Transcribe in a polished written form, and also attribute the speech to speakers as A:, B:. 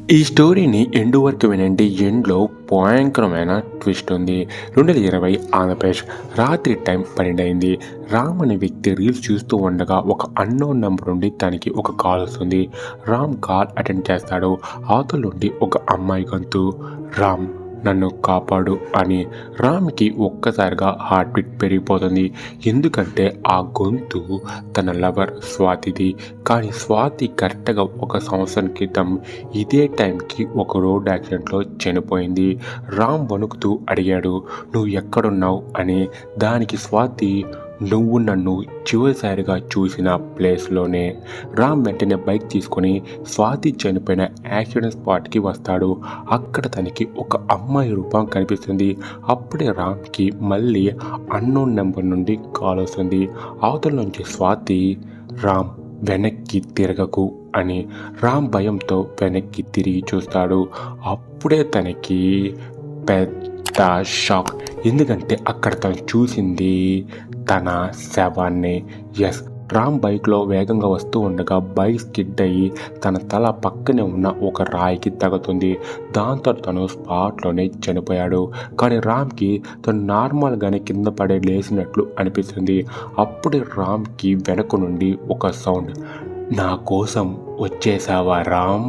A: ఈ స్టోరీని ఎండ్ వరకు వినండి. ఎండ్‌లో భయంకరమైన ట్విస్ట్ ఉంది. 2020 ఆంధ్రప్రదేశ్. రాత్రి టైం 12 అయింది. రామ్ అనే వ్యక్తి రీల్స్ చూస్తూ ఉండగా ఒక అన్నోన్ నంబర్ నుండి తనకి ఒక కాల్ వస్తుంది. రామ్ కాల్ అటెండ్ చేస్తాడు. అవతల నుండి ఒక అమ్మాయి గొంతు, రామ్ నన్ను కాపాడు అని. రామ్కి ఒక్కసారిగా హార్ట్ బీట్ పెరిగిపోతుంది. ఎందుకంటే ఆ గొంతు తన లవర్ స్వాతిది. కానీ స్వాతి కరెక్ట్గా 1 సంవత్సరం క్రితం ఇదే టైంకి ఒక రోడ్ యాక్సిడెంట్లో చనిపోయింది. రామ్ వణుకుతూ అడిగాడు, నువ్వు ఎక్కడున్నావు అని. దానికి స్వాతి, నువ్వు నన్ను చివరిసారిగా చూసిన ప్లేస్లోనే. రామ్ వెంటనే బైక్ తీసుకొని స్వాతి చనిపోయిన యాక్సిడెంట్ స్పాట్కి వస్తాడు. అక్కడ తనకి ఒక అమ్మాయి రూపం కనిపిస్తుంది. అప్పుడే రామ్కి మళ్ళీ అన్నోన్ నెంబర్ నుండి కాల్ వస్తుంది. అవతల నుంచి స్వాతి, రామ్ వెనక్కి తిరగకు అని. రామ్ భయంతో వెనక్కి తిరిగి చూస్తాడు. అప్పుడే తనకి పెద్ద షాక్. ఎందుకంటే అక్కడ తను చూసింది తన శవాన్ని. ఎస్, రామ్ బైక్లో వేగంగా వస్తూ ఉండగా బైక్ స్కిడ్ అయ్యి తన తల పక్కనే ఉన్న ఒక రాయికి తగులుతుంది. దాంతో తను స్పాట్లోనే చనిపోయాడు. కానీ రామ్కి తను నార్మల్గానే కింద పడే లేచినట్లు అనిపిస్తుంది. అప్పుడే రామ్కి వెనక నుండి ఒక సౌండ్, నా కోసం వచ్చేసావా రామ్